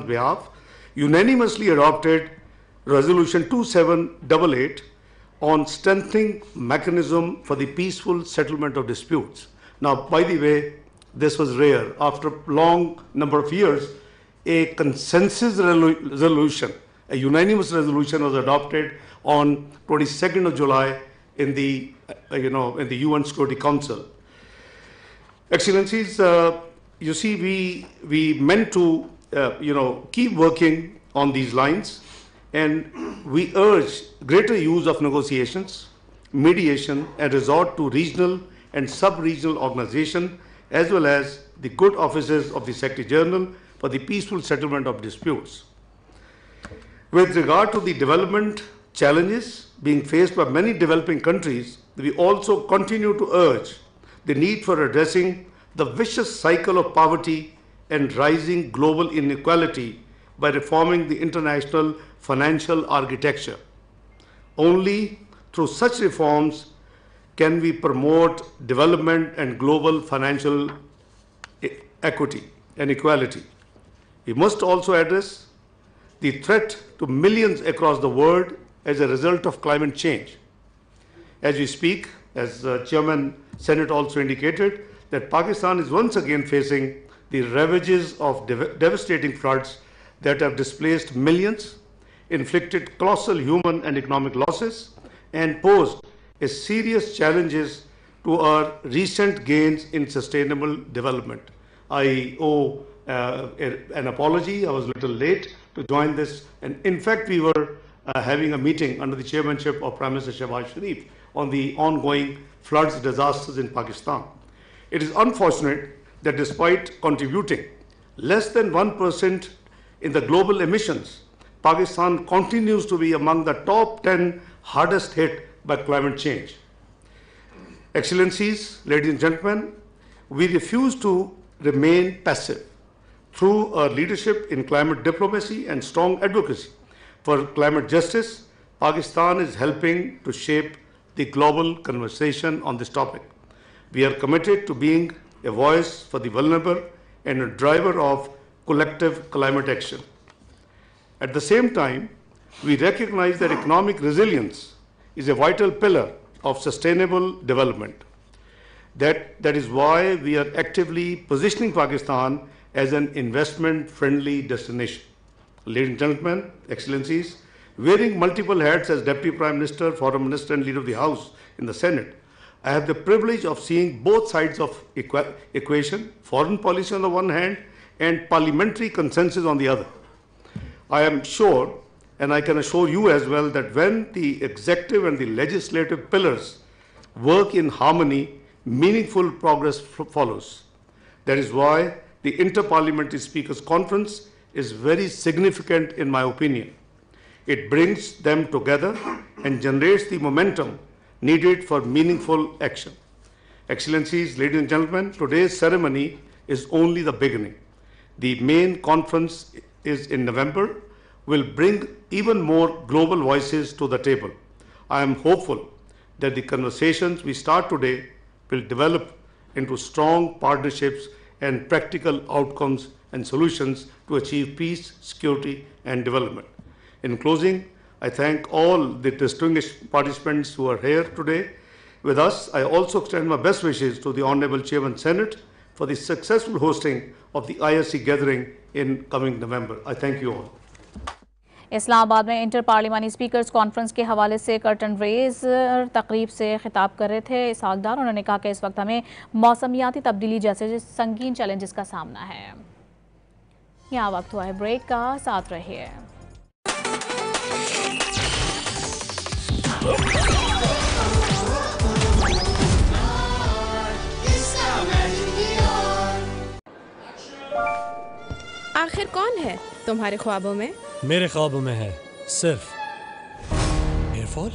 behalf, unanimously adopted Resolution 2788 on strengthening mechanism for the peaceful settlement of disputes. Now, by the way, this was rare. After a long number of years, a consensus resolution, a unanimous resolution was adopted on 22nd of July in the UN Security Council. Excellencies, you see, we meant to keep working on these lines, and we urge greater use of negotiations, mediation, and resort to regional and sub-regional organization, as well as the good offices of the Secretary General for the peaceful settlement of disputes. With regard to the development challenges being faced by many developing countries, we also continue to urge the need for addressing the vicious cycle of poverty and rising global inequality by reforming the international financial architecture. Only through such reforms can we promote development and global financial equity and equality. We must also address the threat to millions across the world as a result of climate change. As we speak, as Chairman Senate also indicated, that Pakistan is once again facing the ravages of devastating floods that have displaced millions, inflicted colossal human and economic losses, and posed a serious challenges to our recent gains in sustainable development. I owe an apology. I was a little late to join this, and in fact we were having a meeting under the chairmanship of Prime Minister Shehbaz Sharif on the ongoing floods disasters in Pakistan. It is unfortunate that despite contributing less than 1% in the global emissions, Pakistan continues to be among the top 10 hardest hit by climate change. Excellencies, ladies and gentlemen, we refuse to remain passive. Through our leadership in climate diplomacy and strong advocacy for climate justice, Pakistan is helping to shape the global conversation on this topic. We are committed to being a voice for the vulnerable and a driver of collective climate action. At the same time, we recognize that economic resilience is a vital pillar of sustainable development. That is why we are actively positioning Pakistan as an investment-friendly destination. Ladies and gentlemen, Excellencies, wearing multiple hats as Deputy Prime Minister, Foreign Minister, and Leader of the House in the Senate, I have the privilege of seeing both sides of equation, foreign policy on the one hand and parliamentary consensus on the other. I am sure, and I can assure you as well, that when the executive and the legislative pillars work in harmony, meaningful progress follows. That is why the Inter-Parliamentary Speakers Conference is very significant in my opinion. It brings them together and generates the momentum needed for meaningful action. Excellencies, ladies and gentlemen, today's ceremony is only the beginning. The main conference is in November, will bring even more global voices to the table. I am hopeful that the conversations we start today will develop into strong partnerships and practical outcomes and solutions to achieve peace, security, and development. In closing, I thank all the distinguished participants who are here today with us. I also extend my best wishes to the Honorable Chairman Senate for the successful hosting of the ISC gathering in coming November. I thank you all. Islamabad में inter पार्लिमानी speakers conference के हवाले से curtain raise तकरीब से खिताब कर रहे थे इसहाकदार। उन्होंने कहा कि इस वक्त हमें मौसमियाती तब्दीली जैसे संगीन चैलेंजेस का सामना है। यहाँ वक्त हुआ है ब्रेक का, साथ रहिए। आखिर कौन है तुम्हारे ख्वाबों में? मेरे ख्वाबों में है सिर्फ हेयरफॉल।